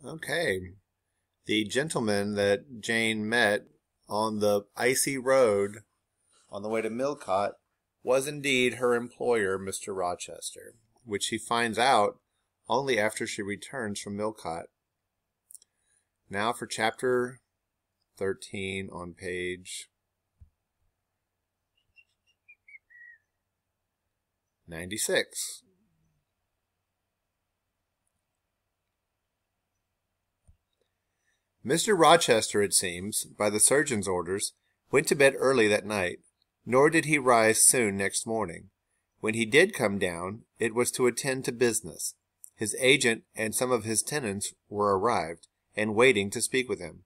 Okay. The gentleman that Jane met on the icy road on the way to Millcote was indeed her employer, Mr. Rochester, which she finds out only after she returns from Millcote. Now for chapter 13 on page 96. Mr. Rochester, it seems, by the surgeon's orders, went to bed early that night, nor did he rise soon next morning. When he did come down, it was to attend to business. His agent and some of his tenants were arrived, and waiting to speak with him.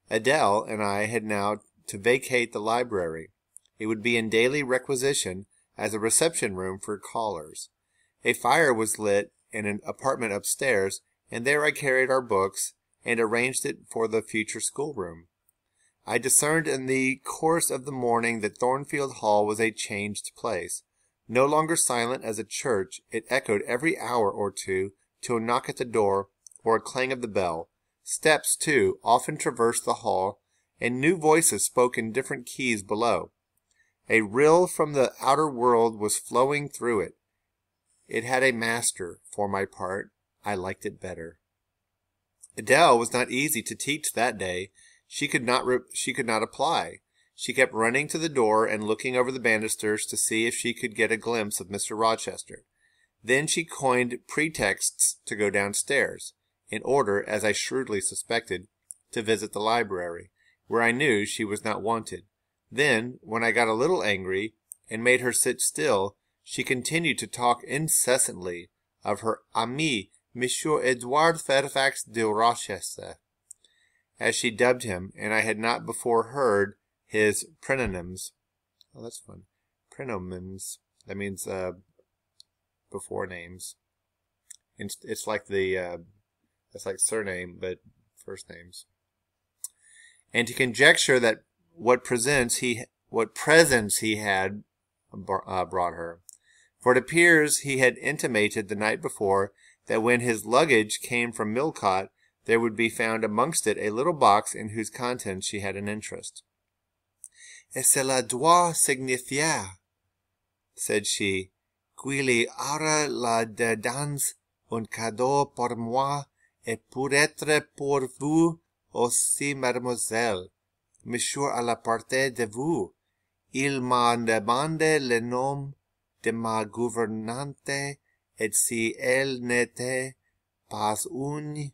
Adele and I had now to vacate the library. It would be in daily requisition as a reception room for callers. A fire was lit in an apartment upstairs, and there I carried our books and arranged it for the future schoolroom. I discerned in the course of the morning that Thornfield Hall was a changed place. No longer silent as a church, it echoed every hour or two to a knock at the door or a clang of the bell. Steps, too, often traversed the hall, and new voices spoke in different keys below. A rill from the outer world was flowing through it. It had a master. For my part, I liked it better. Adele was not easy to teach that day. She could not apply. She kept running to the door and looking over the banisters to see if she could get a glimpse of Mr. Rochester. Then she coined pretexts to go downstairs, in order, as I shrewdly suspected, to visit the library, where I knew she was not wanted. Then, when I got a little angry, and made her sit still, she continued to talk incessantly of her ami, Monsieur Edouard Fairfax de Rochester, as she dubbed him, and I had not before heard his prenoms. Oh, that's fun. Prenoms. That means before names. It's like it's like surname, but first names. And to conjecture that what presents he had brought her. For it appears he had intimated the night before that when his luggage came from Millcote, there would be found amongst it a little box in whose contents she had an interest. "Et cela doit signifier," said she, "qu'il y aura là-dedans un cadeau pour moi, et peut-être pour vous aussi, mademoiselle. Monsieur à la portée de vous. Il m'a demandé le nom de ma gouvernante, et si elle n'était pas une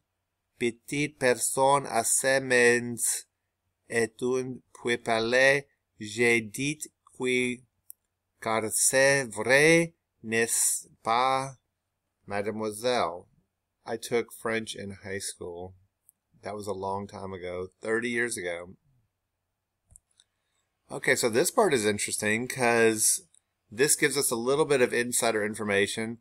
petite personne assez mince et un peu parler, j'ai dit oui, car c'est vrai, n'est-ce pas, mademoiselle?" I took French in high school. That was a long time ago, 30 years ago. Okay, so this part is interesting because this gives us a little bit of insider information.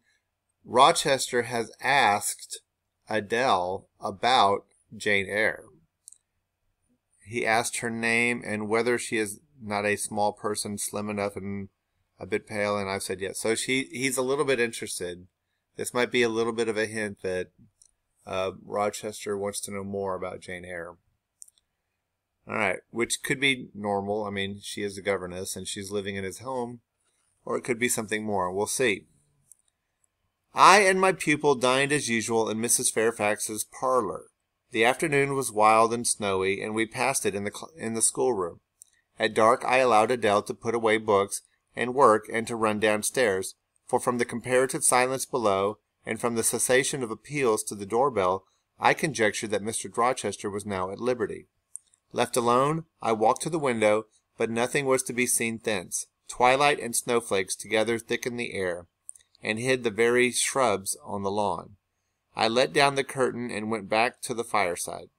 Rochester has asked Adele about Jane Eyre. He asked her name and whether she is not a small person, slim enough and a bit pale, and I've said yes. So he's a little bit interested. This might be a little bit of a hint that Rochester wants to know more about Jane Eyre. All right, which could be normal. I mean, she is a governess and she's living in his home, or it could be something more. We'll see. I and my pupil dined as usual in Mrs. Fairfax's parlor. The afternoon was wild and snowy, and we passed it in the schoolroom. At dark I allowed Adele to put away books and work and to run downstairs, for from the comparative silence below, and from the cessation of appeals to the doorbell, I conjectured that Mr. Rochester was now at liberty. Left alone, I walked to the window, but nothing was to be seen thence. Twilight and snowflakes together thickened the air, and hid the very shrubs on the lawn. I let down the curtain and went back to the fireside.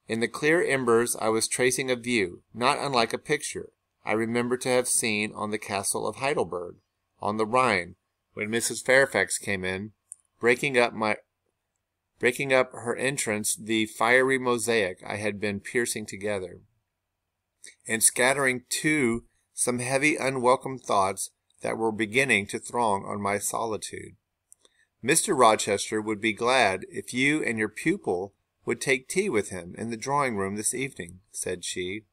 In the clear embers I was tracing a view, not unlike a picture I remember to have seen on the castle of Heidelberg, on the Rhine, when Mrs. Fairfax came in, breaking up her entrance the fiery mosaic I had been piercing together, and scattering too some heavy unwelcome thoughts that were beginning to throng on my solitude. Mr. Rochester would be glad if you and your pupil would take tea with him in the drawing-room this evening," said she.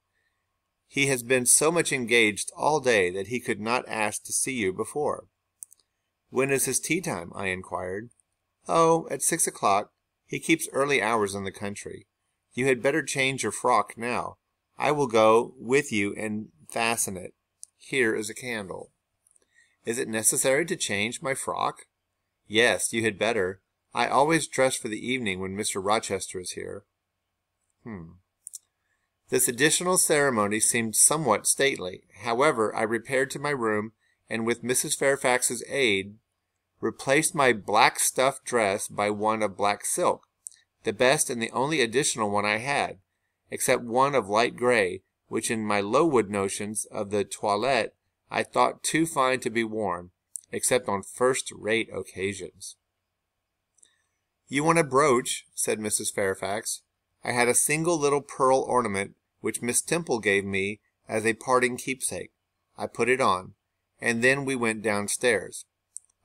"He has been so much engaged all day that he could not ask to see you before." "When is his tea time?" I inquired. "Oh, at 6 o'clock. He keeps early hours in the country. You had better change your frock now. I will go with you and fasten it. Here is a candle." "Is it necessary to change my frock?" "Yes, you had better. I always dress for the evening when Mr. Rochester is here." This additional ceremony seemed somewhat stately. However, I repaired to my room, and with Mrs. Fairfax's aid, replaced my black stuff dress by one of black silk, the best and the only additional one I had, except one of light gray, which in my Lowood notions of the toilette I thought too fine to be worn, except on first-rate occasions. "You want a brooch?" said Mrs. Fairfax. "I had a single little pearl ornament which Miss Temple gave me as a parting keepsake. I put it on, and then we went downstairs.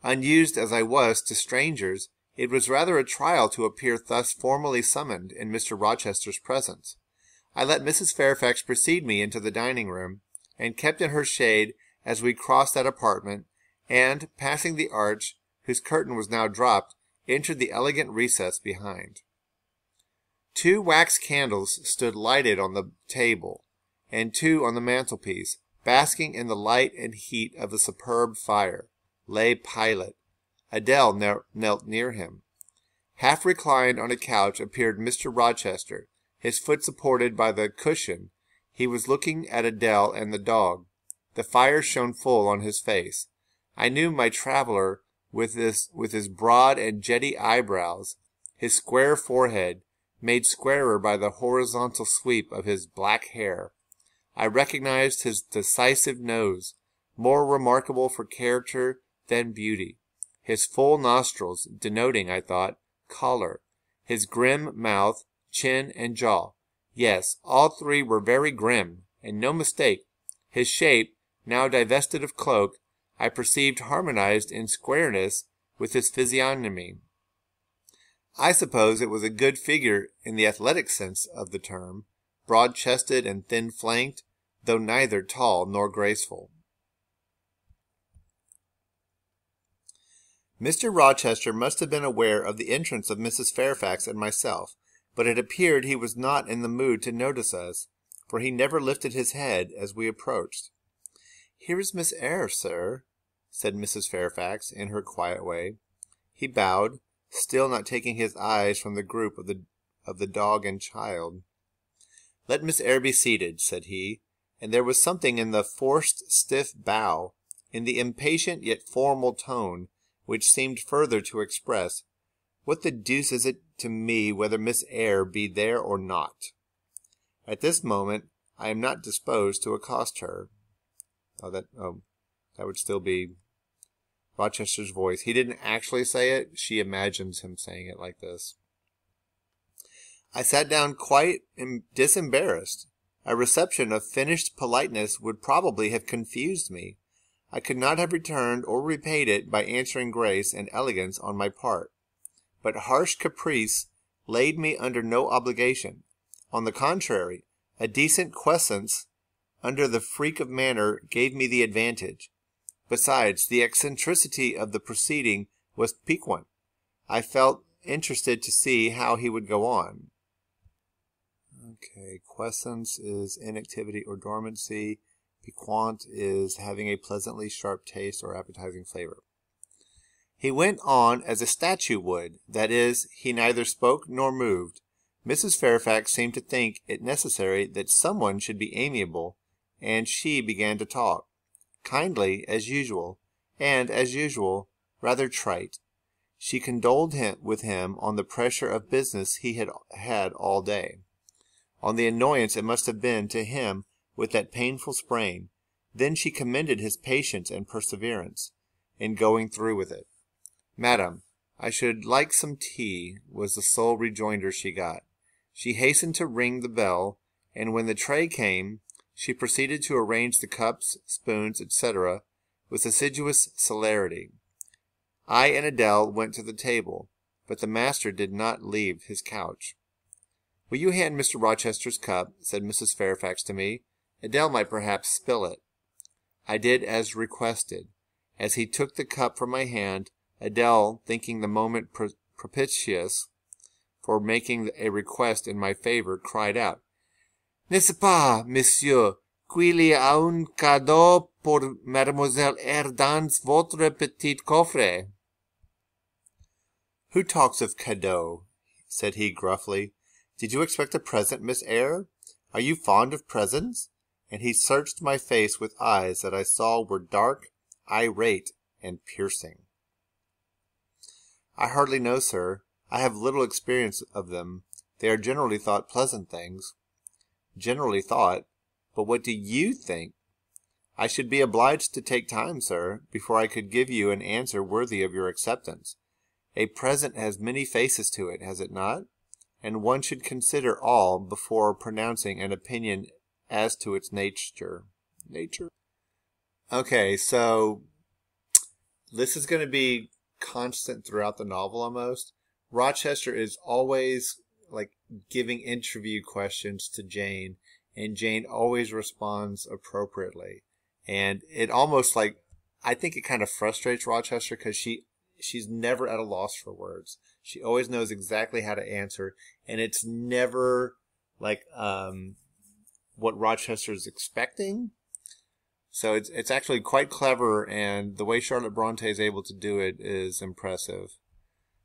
Unused as I was to strangers, it was rather a trial to appear thus formally summoned in Mr. Rochester's presence. I let Mrs. Fairfax precede me into the dining-room, and kept in her shade as we crossed that apartment, and, passing the arch, whose curtain was now dropped, entered the elegant recess behind. 2 wax candles stood lighted on the table, and 2 on the mantelpiece. Basking in the light and heat of the superb fire lay Pilot. Adele knelt near him. Half reclined on a couch appeared Mr. Rochester, his foot supported by the cushion. He was looking at Adele and the dog. The fire shone full on his face. I knew my traveller with his broad and jetty eyebrows, his square forehead, made squarer by the horizontal sweep of his black hair. I recognized his decisive nose, more remarkable for character than beauty, his full nostrils denoting, I thought, choler, his grim mouth, chin, and jaw. Yes, all 3 were very grim, and no mistake. His shape, now divested of cloak, I perceived harmonized in squareness with his physiognomy. I suppose it was a good figure in the athletic sense of the term, broad-chested and thin-flanked, though neither tall nor graceful. Mr. Rochester must have been aware of the entrance of Mrs. Fairfax and myself, but it appeared he was not in the mood to notice us, for he never lifted his head as we approached. "Here is Miss Eyre, sir," said Mrs. Fairfax, in her quiet way. He bowed, still not taking his eyes from the group of the dog and child. "Let Miss Eyre be seated," said he, and there was something in the forced, stiff bow, in the impatient yet formal tone, which seemed further to express, "What the deuce is it to me whether Miss Eyre be there or not? At this moment I am not disposed to accost her." That would still be Rochester's voice. He didn't actually say it. She imagines him saying it like this. I sat down quite disembarrassed. A reception of finished politeness would probably have confused me. I could not have returned or repaid it by answering grace and elegance on my part. But harsh caprice laid me under no obligation. On the contrary, a decent quiescence under the freak of manner gave me the advantage. Besides, the eccentricity of the proceeding was piquant. I felt interested to see how he would go on. Okay, quiescence is inactivity or dormancy. Piquant is having a pleasantly sharp taste or appetizing flavor. He went on as a statue would, that is, he neither spoke nor moved. Mrs. Fairfax seemed to think it necessary that someone should be amiable, and she began to talk, kindly as usual, and, as usual, rather trite. She condoled with him on the pressure of business he had had all day, on the annoyance it must have been to him with that painful sprain. Then she commended his patience and perseverance in going through with it. "Madam, I should like some tea," was the sole rejoinder she got. She hastened to ring the bell, and when the tray came, she proceeded to arrange the cups, spoons, etc., with assiduous celerity. I and Adele went to the table, but the master did not leave his couch. "Will you hand Mr. Rochester's cup?" said Mrs. Fairfax to me. "Adele might perhaps spill it." I did as requested. As he took the cup from my hand, Adele, thinking the moment propitious for making a request in my favor, cried out, "N'est-ce pas, monsieur, qu'il y a un cadeau pour Mademoiselle Eyre dans votre petit coffret?" "Who talks of cadeau?" said he gruffly. "Did you expect a present, Miss Eyre? Are you fond of presents?" And he searched my face with eyes that I saw were dark, irate, and piercing. "I hardly know, sir. I have little experience of them. They are generally thought pleasant things." "Generally thought? But what do you think?" "I should be obliged to take time, sir, before I could give you an answer worthy of your acceptance. A present has many faces to it, has it not? And one should consider all before pronouncing an opinion as to its nature. Okay, so this is going to be constant throughout the novel almost. Rochester is always like giving interview questions to Jane, and Jane always responds appropriately. And it almost like, I think it kind of frustrates Rochester because she's never at a loss for words. She always knows exactly how to answer, and it's never like what Rochester's expecting. So it's actually quite clever, and the way Charlotte Bronte is able to do it is impressive.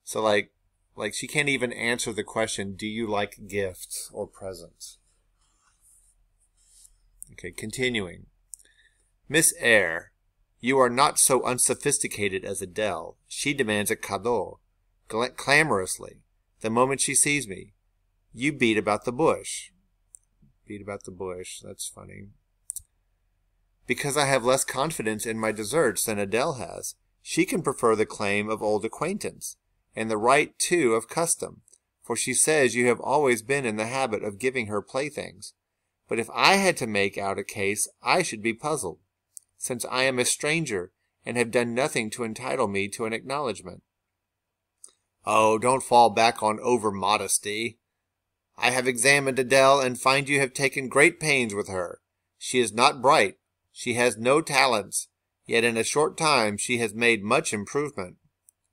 So like she can't even answer the question, "Do you like gifts or presents?" Okay, continuing. "Miss Eyre, you are not so unsophisticated as Adele. She demands a cadeau, clamorously, the moment she sees me. You beat about the bush." Beat about the bush, that's funny. "Because I have less confidence in my deserts than Adele has. She can prefer the claim of old acquaintance, and the right, too, of custom, for she says you have always been in the habit of giving her playthings. But if I had to make out a case, I should be puzzled, since I am a stranger, and have done nothing to entitle me to an acknowledgment." "Oh, don't fall back on over-modesty. I have examined Adele, and find you have taken great pains with her. She is not bright. She has no talents, yet in a short time she has made much improvement."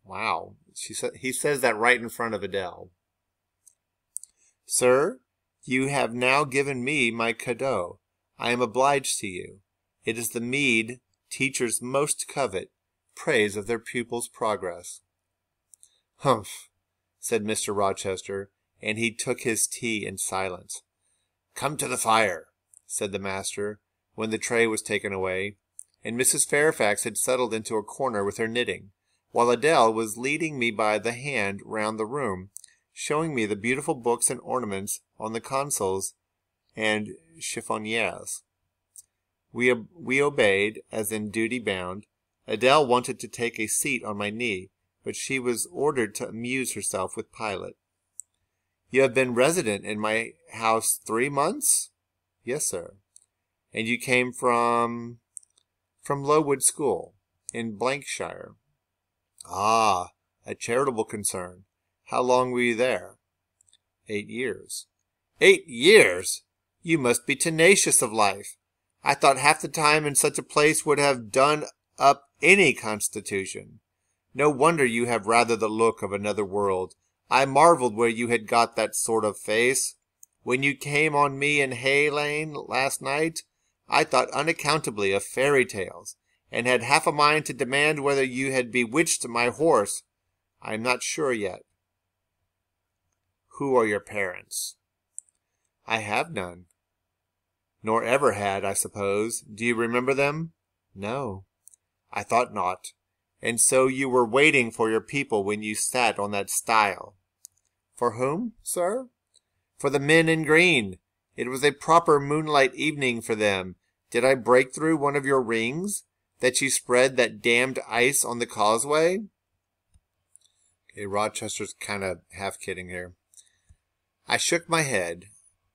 Wow. He says that right in front of Adele. "Sir, you have now given me my cadeau. I am obliged to you. It is the meed teachers most covet, praise of their pupils' progress." "Humph," said Mr. Rochester, and he took his tea in silence. "Come to the fire," said the master, when the tray was taken away, and Mrs. Fairfax had settled into a corner with her knitting, while Adele was leading me by the hand round the room, showing me the beautiful books and ornaments on the consoles and chiffoniers. We obeyed, as in duty bound. Adele wanted to take a seat on my knee, but she was ordered to amuse herself with Pilate. "You have been resident in my house 3 months?" "Yes, sir." "And you came from Lowood School, in Blankshire." "Ah, a charitable concern. How long were you there?" 8 years. 8 years? You must be tenacious of life. I thought half the time in such a place would have done up any constitution. No wonder you have rather the look of another world. I marvelled where you had got that sort of face. When you came on me in Hay Lane last night, I thought unaccountably of fairy tales, and had half a mind to demand whether you had bewitched my horse. I am not sure yet." "Who are your parents?" "I have none." "Nor ever had, I suppose. Do you remember them?" "No." "I thought not. And so you were waiting for your people when you sat on that stile." "For whom, sir?" "For the men in green. It was a proper moonlight evening for them. Did I break through one of your rings, that you spread that damned ice on the causeway?" Okay, Rochester's kind of half kidding here. I shook my head.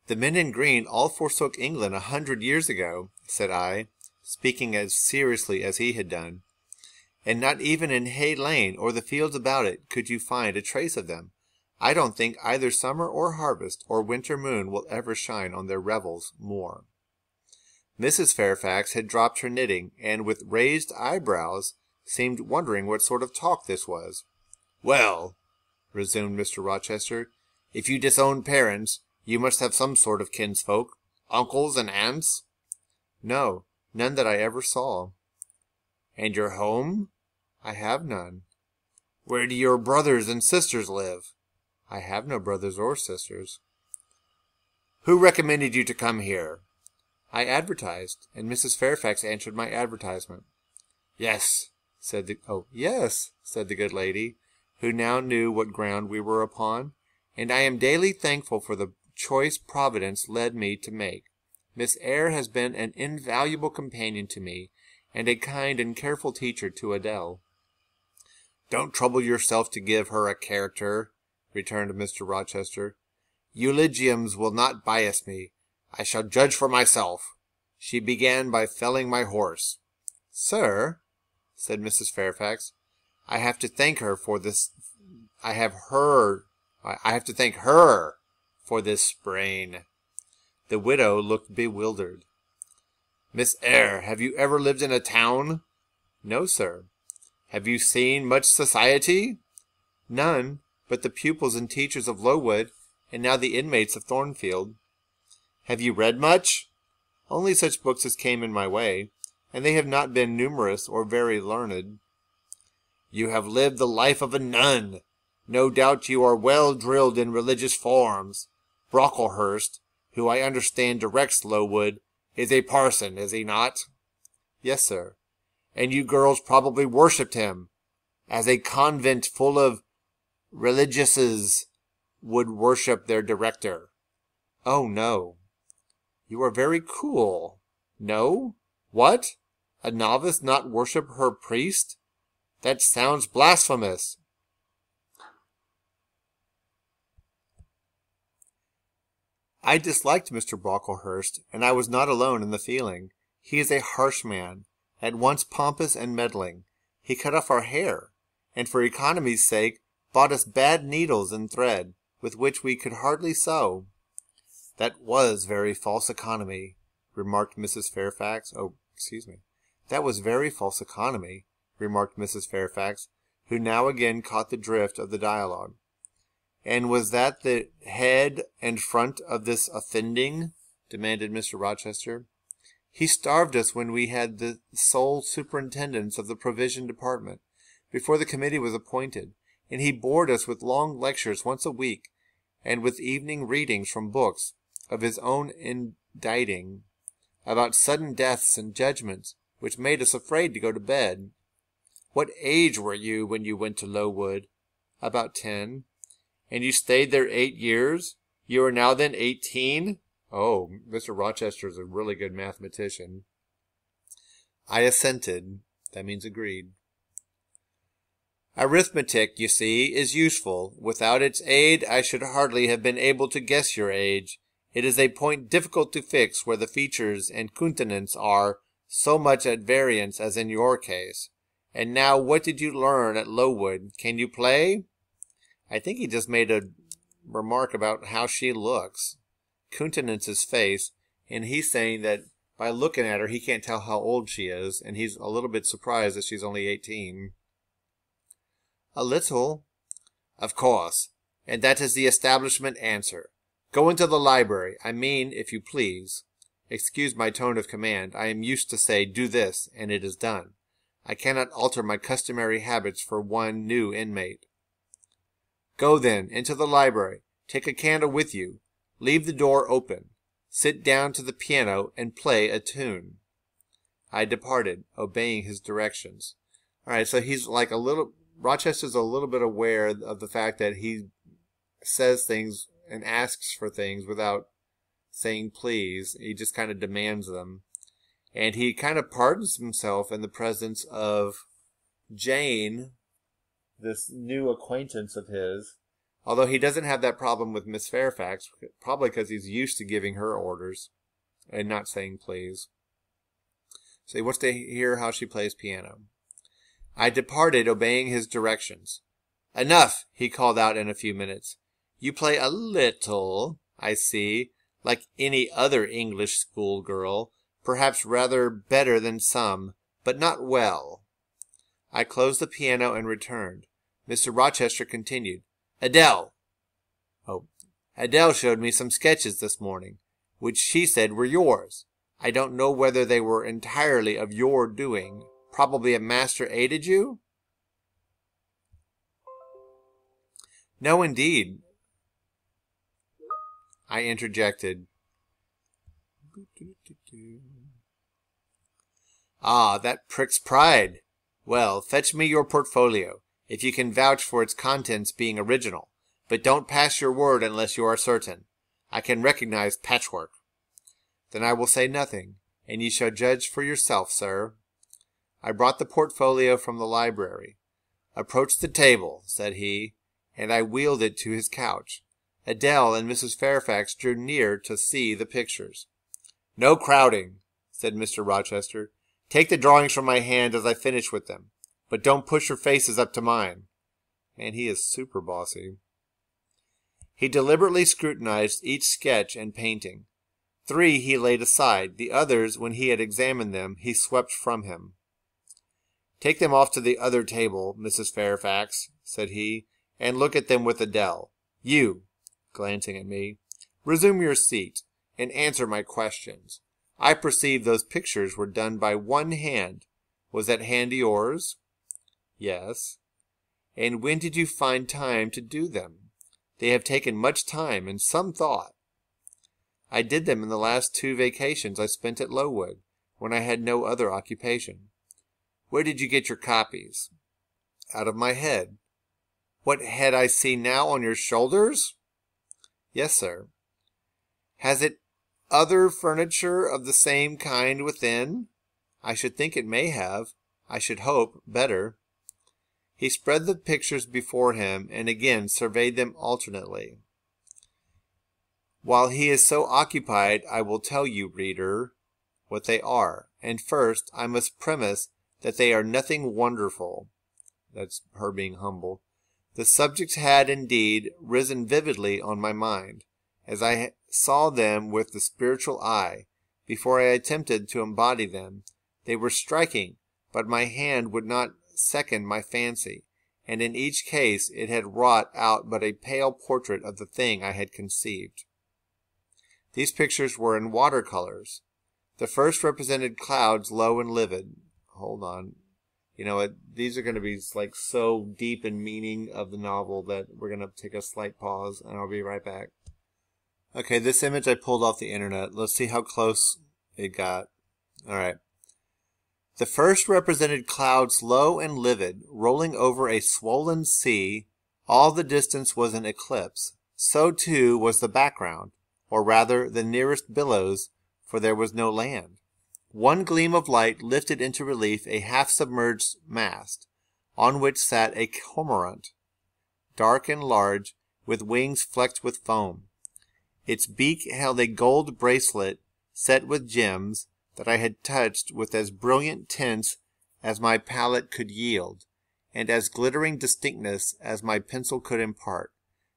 "The men in green all forsook England 100 years ago," said I, speaking as seriously as he had done. "And not even in Hay Lane or the fields about it could you find a trace of them. I don't think either summer or harvest or winter moon will ever shine on their revels more." Mrs. Fairfax had dropped her knitting, and with raised eyebrows seemed wondering what sort of talk this was. "Well," resumed Mr. Rochester, "if you disown parents, you must have some sort of kinsfolk, uncles and aunts?" "No, none that I ever saw." "And your home?" "I have none." "Where do your brothers and sisters live?" "I have no brothers or sisters." "Who recommended you to come here?" "I advertised, and Mrs. Fairfax answered my advertisement." Yes, said the good lady, who now knew what ground we were upon, "and I am daily thankful for the choice Providence led me to make. Miss Eyre has been an invaluable companion to me, and a kind and careful teacher to Adele." "Don't trouble yourself to give her a character," returned Mr. Rochester. "Eulogiums will not bias me. I shall judge for myself. She began by felling my horse." "Sir," said Mrs. Fairfax, I have to thank her for this sprain." The widow looked bewildered. "Miss Eyre, have you ever lived in a town?" "No, sir." "Have you seen much society?" "None, but the pupils and teachers of Lowood, and now the inmates of Thornfield." "Have you read much?" "Only such books as came in my way, and they have not been numerous or very learned." "You have lived the life of a nun. No doubt you are well drilled in religious forms. Brocklehurst, who I understand directs Lowood, is a parson, is he not?" "Yes, sir." "And you girls probably worshipped him, as a convent full of religieuses would worship their director." "Oh, no." "You are very cool. No? What? A novice not worship her priest? That sounds blasphemous." I disliked Mr. Brocklehurst, and I was not alone in the feeling. He is a harsh man, at once pompous and meddling. He cut off our hair, and for economy's sake bought us bad needles and thread, with which we could hardly sew. "That was very false economy," remarked Mrs. Fairfax. That was very false economy, remarked Mrs. Fairfax, who now again caught the drift of the dialogue. "And was that the head and front of this offending?" demanded Mr. Rochester. "He starved us when we had the sole superintendence of the provision department, before the committee was appointed, and he bored us with long lectures once a week, and with evening readings from books of his own inditing, about sudden deaths and judgments, which made us afraid to go to bed." "What age were you when you went to Lowood?" "About 10. "And you stayed there 8 years? You are now then 18? Oh, Mr. Rochester is a really good mathematician." I assented. That means agreed. "Arithmetic, you see, is useful. Without its aid, I should hardly have been able to guess your age. It is a point difficult to fix where the features and countenance are so much at variance as in your case. And now, what did you learn at Lowood? Can you play?" I think he just made a remark about how she looks. Countenance's face, and he's saying that by looking at her, he can't tell how old she is, and he's a little bit surprised that she's only 18. "A little." "Of course, and that is the establishment answer. Go into the library, I mean, if you please. Excuse my tone of command. I am used to say, 'Do this,' and it is done. I cannot alter my customary habits for one new inmate." "Go, then, into the library. Take a candle with you. Leave the door open. Sit down to the piano and play a tune." I departed, obeying his directions. All right, so Rochester's a little bit aware of the fact that he says things and asks for things without saying please. He just kind of demands them. And he kind of pardons himself in the presence of Jane, this new acquaintance of his, although he doesn't have that problem with Miss Fairfax, probably because he's used to giving her orders and not saying please. So he wants to hear how she plays piano. I departed, obeying his directions. "Enough," he called out in a few minutes. You play a little, I see, like any other English schoolgirl, perhaps rather better than some, but not well. I closed the piano and returned. Mr. Rochester continued, Adele showed me some sketches this morning, which she said were yours. I don't know whether they were entirely of your doing. Probably a master aided you? No, indeed, I interjected. Ah, that prick's pride. Well, fetch me your portfolio, if you can vouch for its contents being original, but don't pass your word unless you are certain. I can recognize patchwork. Then I will say nothing, and ye shall judge for yourself, sir. I brought the portfolio from the library. Approach the table, said he, and I wheeled it to his couch. Adele and Mrs. Fairfax drew near to see the pictures. No crowding, said Mr. Rochester. Take the drawings from my hand as I finish with them, but don't push your faces up to mine. Man, he is super bossy. He deliberately scrutinized each sketch and painting. 3 he laid aside. The others, when he had examined them, he swept from him. Take them off to the other table, Mrs. Fairfax, said he, and look at them with Adele. You, glancing at me, resume your seat, and answer my questions. I perceive those pictures were done by one hand. Was that hand yours? Yes. And when did you find time to do them? They have taken much time and some thought. I did them in the last 2 vacations I spent at Lowood, when I had no other occupation. Where did you get your copies? Out of my head. What head I see now on your shoulders? Yes, sir. Has it other furniture of the same kind within? I should think it may have. I should hope better. He spread the pictures before him and again surveyed them alternately. While he is so occupied, I will tell you, reader, what they are. And first, I must premise that they are nothing wonderful. That's her being humble. The subjects had, indeed, risen vividly on my mind, as I saw them with the spiritual eye, before I attempted to embody them. They were striking, but my hand would not second my fancy, and in each case it had wrought out but a pale portrait of the thing I had conceived. These pictures were in watercolors. The first represented clouds low and livid. Hold on. You know what? These are going to be like so deep in meaning of the novel that we're going to take a slight pause, and I'll be right back. Okay, this image I pulled off the internet. Let's see how close it got. All right. The first represented clouds low and livid, rolling over a swollen sea. All the distance was an eclipse. So, too, was the background, or rather the nearest billows, for there was no land. One gleam of light lifted into relief a half-submerged mast, on which sat a cormorant, dark and large, with wings flecked with foam. Its beak held a gold bracelet set with gems that I had touched with as brilliant tints as my palette could yield, and as glittering distinctness as my pencil could impart.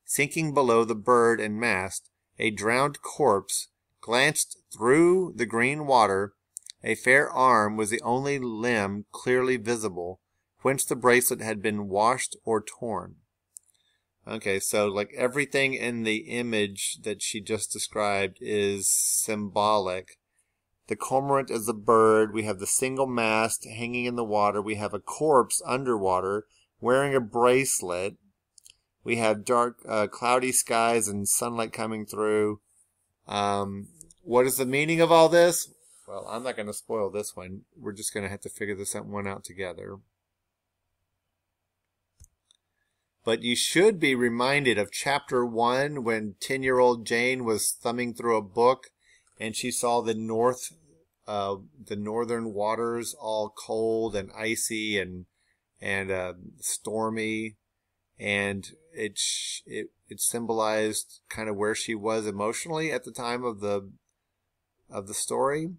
Sinking below the bird and mast, a drowned corpse glanced through the green water. A fair arm was the only limb clearly visible, whence the bracelet had been washed or torn. Okay, so like everything in the image that she just described is symbolic. The cormorant is a bird. We have the single mast hanging in the water. We have a corpse underwater wearing a bracelet. We have dark, cloudy skies and sunlight coming through. What is the meaning of all this? Well, I'm not going to spoil this one. We're just going to have to figure this one out together. But you should be reminded of chapter 1 when 10-year-old Jane was thumbing through a book and she saw the northern waters all cold and icy and stormy, and it symbolized kind of where she was emotionally at the time of the story.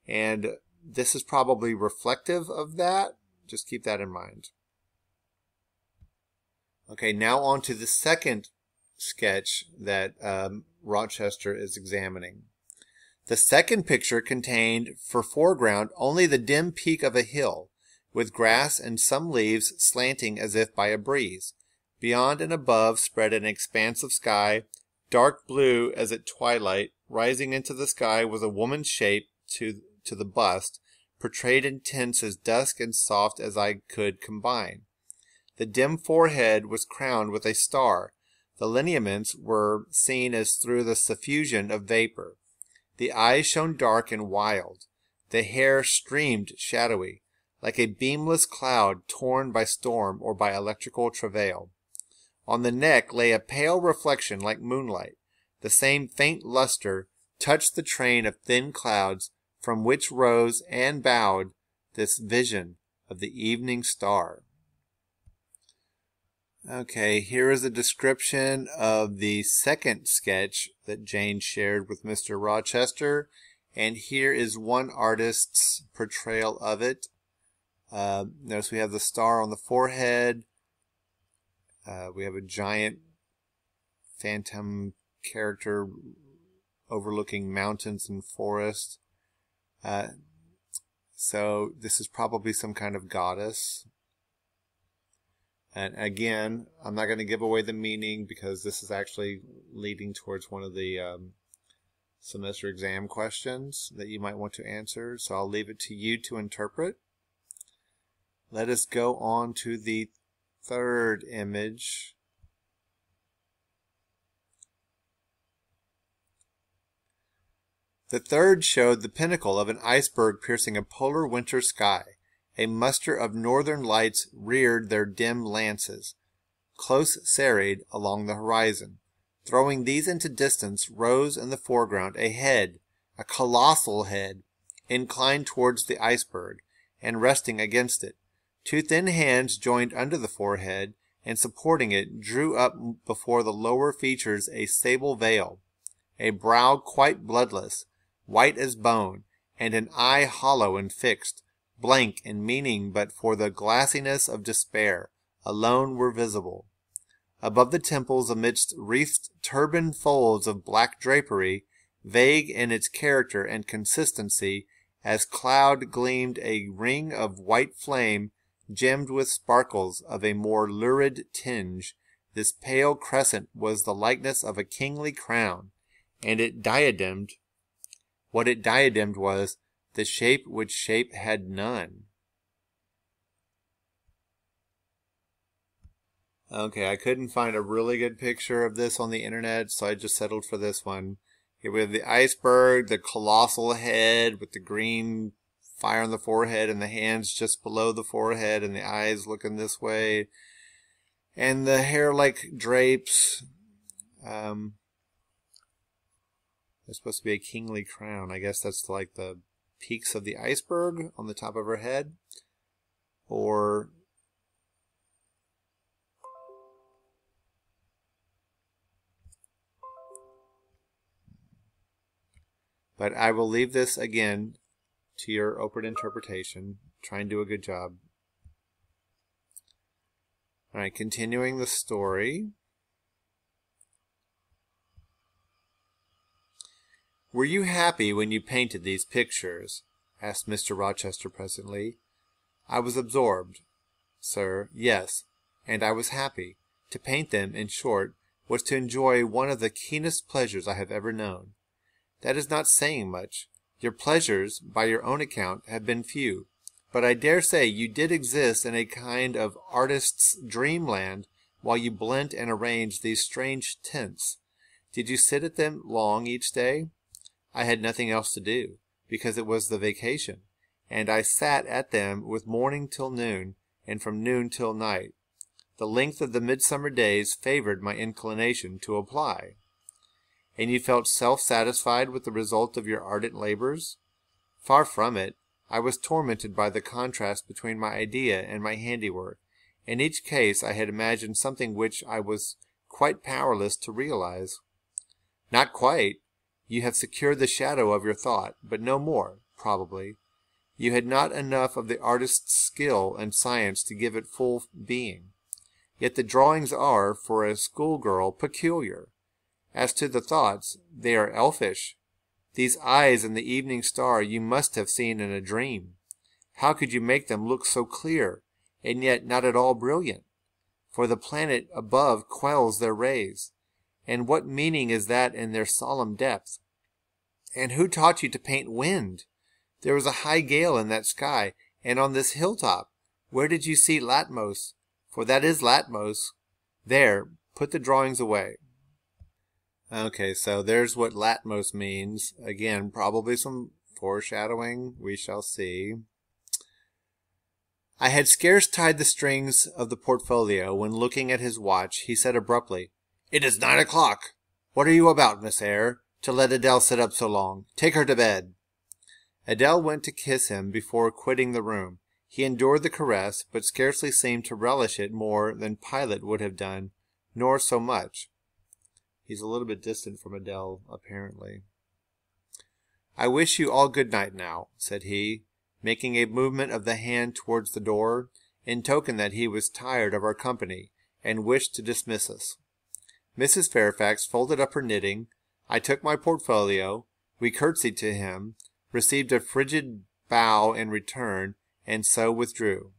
And this is probably reflective of that. Just keep that in mind. Okay, now on to the second sketch that Rochester is examining. The second picture contained for foreground only the dim peak of a hill, with grass and some leaves slanting as if by a breeze. Beyond and above spread an expanse of sky, dark blue as at twilight. Rising into the sky was a woman's shape to the bust, portrayed in tints as dusk and soft as I could combine. The dim forehead was crowned with a star. The lineaments were seen as through the suffusion of vapor. The eyes shone dark and wild. The hair streamed shadowy, like a beamless cloud torn by storm or by electrical travail. On the neck lay a pale reflection like moonlight. The same faint luster touched the train of thin clouds from which rose and bowed this vision of the evening star. Okay, here is a description of the second sketch that Jane shared with Mr. Rochester, and here is one artist's portrayal of it. Notice we have the star on the forehead. We have a giant phantom character overlooking mountains and forest. So this is probably some kind of goddess. And again, I'm not going to give away the meaning because this is actually leading towards one of the semester exam questions that you might want to answer. So I'll leave it to you to interpret. Let us go on to the third image. The third showed the pinnacle of an iceberg piercing a polar winter sky. A muster of northern lights reared their dim lances, close serried along the horizon. Throwing these into distance rose in the foreground a head, a colossal head, inclined towards the iceberg, and resting against it. Two thin hands joined under the forehead, and supporting it, drew up before the lower features a sable veil, a brow quite bloodless, white as bone, and an eye hollow and fixed, blank and meaning but for the glassiness of despair, alone were visible. Above the temples, amidst wreathed turban folds of black drapery, vague in its character and consistency, as cloud gleamed a ring of white flame, gemmed with sparkles of a more lurid tinge. This pale crescent was the likeness of a kingly crown, and what it diademed was the shape which shape had none. Okay, I couldn't find a really good picture of this on the internet, so I just settled for this one. Here we have the iceberg, the colossal head with the green fire on the forehead and the hands just below the forehead and the eyes looking this way. And the hair like drapes. It's supposed to be a kingly crown. I guess that's like the peaks of the iceberg on the top of her head. But I will leave this again to your open interpretation. Try and do a good job. Alright, continuing the story. "Were you happy when you painted these pictures?" asked Mr. Rochester presently. "I was absorbed, sir, yes, and I was happy. To paint them, in short, was to enjoy one of the keenest pleasures I have ever known. That is not saying much. Your pleasures, by your own account, have been few, but I dare say you did exist in a kind of artist's dreamland while you blent and arranged these strange tints. Did you sit at them long each day? I had nothing else to do, because it was the vacation, and I sat at them with morning till noon, and from noon till night. The length of the midsummer days favored my inclination to apply." "And you felt self-satisfied with the result of your ardent labors?" "Far from it. I was tormented by the contrast between my idea and my handiwork. In each case I had imagined something which I was quite powerless to realize." "Not quite. You have secured the shadow of your thought, but no more, probably. You had not enough of the artist's skill and science to give it full being. yet the drawings are, for a schoolgirl, peculiar. As to the thoughts, they are elfish. These eyes and the evening star you must have seen in a dream. How could you make them look so clear, and yet not at all brilliant? For the planet above quells their rays. And what meaning is that in their solemn depth? And who taught you to paint wind? There was a high gale in that sky, and on this hilltop. Where did you see Latmos? For that is Latmos. There, put the drawings away. Okay, so there's what Latmos means. Again, probably some foreshadowing. We shall see. I had scarce tied the strings of the portfolio when, looking at his watch, he said abruptly, "It is 9 o'clock. What are you about, Miss Eyre, to let Adele sit up so long? Take her to bed." Adele went to kiss him before quitting the room. He endured the caress, but scarcely seemed to relish it more than Pilate would have done, nor so much. He's a little bit distant from Adele, apparently. "I wish you all good night now," said he, making a movement of the hand towards the door, in token that he was tired of our company, and wished to dismiss us. Mrs. Fairfax folded up her knitting. I took my portfolio. We curtsied to him, received a frigid bow in return, and so withdrew.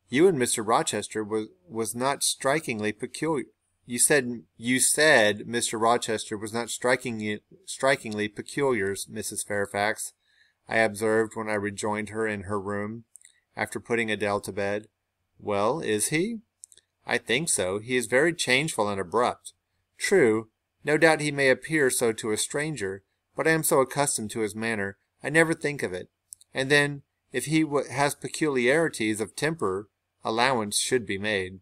"You and Mr. Rochester was not strikingly peculiar." You said Mr. Rochester was not strikingly peculiar, Mrs. Fairfax," I observed when I rejoined her in her room, after putting Adele to bed. "Well, is he?" "I think so. He is very changeful and abrupt. True, no doubt he may appear so to a stranger, but I am so accustomed to his manner, I never think of it. And then, if he has peculiarities of temper, allowance should be made."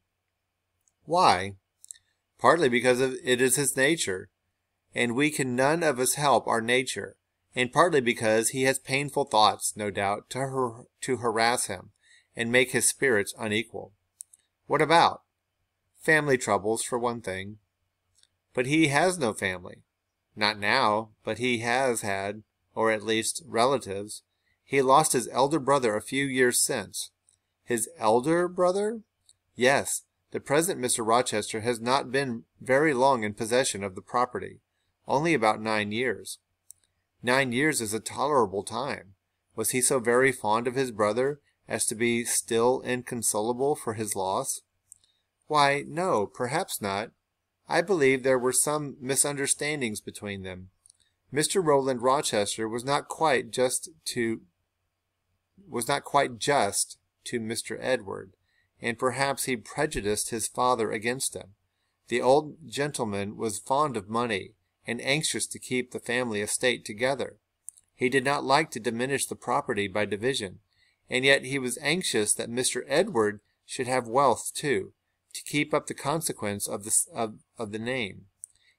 "Why?" "Partly because it is his nature, and we can none of us help our nature, and partly because he has painful thoughts, no doubt, to harass him, and make his spirits unequal." "What about?" "Family troubles, for one thing." "But he has no family." "Not now, but he has had, or at least relatives. He lost his elder brother a few years since." "His elder brother?" "Yes. The present Mr. Rochester has not been very long in possession of the property, only about 9 years. 9 years is a tolerable time. Was he so very fond of his brother as to be still inconsolable for his loss?" "Why, no, perhaps not. I believe there were some misunderstandings between them. Mr. Rowland Rochester was not quite just to Mr. Edward, and perhaps he prejudiced his father against him. The old gentleman was fond of money, and anxious to keep the family estate together. He did not like to diminish the property by division, and yet he was anxious that Mr. Edward should have wealth too, to keep up the consequence of the name.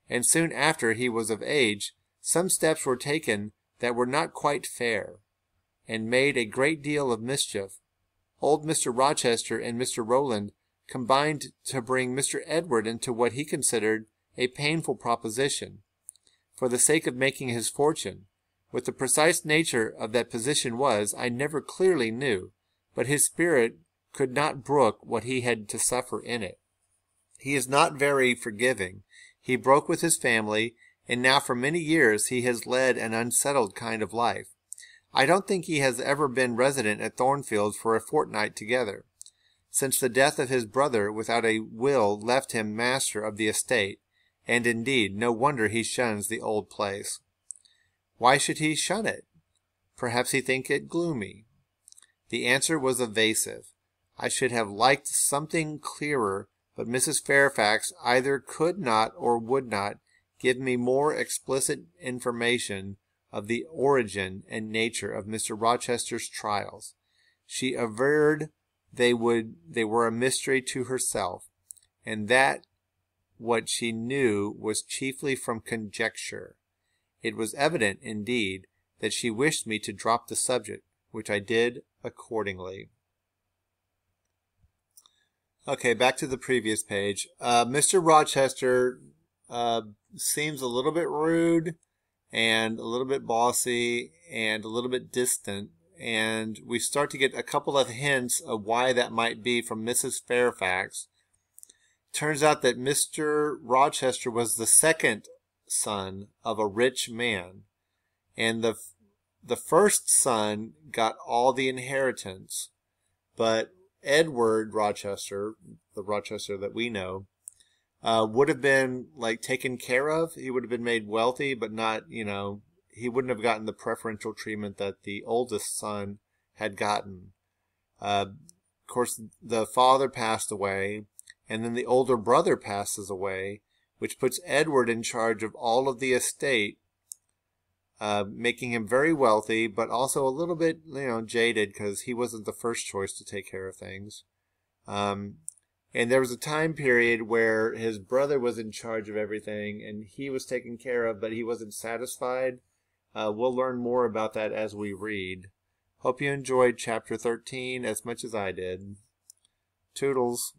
And soon after he was of age, some steps were taken that were not quite fair, and made a great deal of mischief. Old Mr. Rochester and Mr. Rowland combined to bring Mr. Edward into what he considered a painful proposition, for the sake of making his fortune. What the precise nature of that position was, I never clearly knew, but his spirit could not brook what he had to suffer in it. He is not very forgiving. He broke with his family, and now for many years he has led an unsettled kind of life. I don't think he has ever been resident at Thornfield for a fortnight together, since the death of his brother without a will left him master of the estate, and indeed no wonder he shuns the old place." "Why should he shun it?" "Perhaps he thinks it gloomy." The answer was evasive. I should have liked something clearer, but Mrs. Fairfax either could not or would not give me more explicit information of the origin and nature of Mr. Rochester's trials. She averred they were a mystery to herself, and that what she knew was chiefly from conjecture. It was evident, indeed, that she wished me to drop the subject, which I did accordingly. Okay, back to the previous page. Mr. Rochester seems a little bit rude, and a little bit bossy, and a little bit distant, and we start to get a couple of hints of why that might be from Mrs. Fairfax. turns out that Mr. Rochester was the second son of a rich man, and the first son got all the inheritance, but Edward Rochester, the Rochester that we know, would have been like taken care of. He would have been made wealthy, but not, he wouldn't have gotten the preferential treatment that the oldest son had gotten. Of course, the father passed away, and then the older brother passes away, which puts Edward in charge of all of the estate, making him very wealthy, but also a little bit, jaded because he wasn't the first choice to take care of things. And there was a time period where his brother was in charge of everything, and he was taken care of, but he wasn't satisfied. We'll learn more about that as we read. Hope you enjoyed chapter 13 as much as I did. Toodles.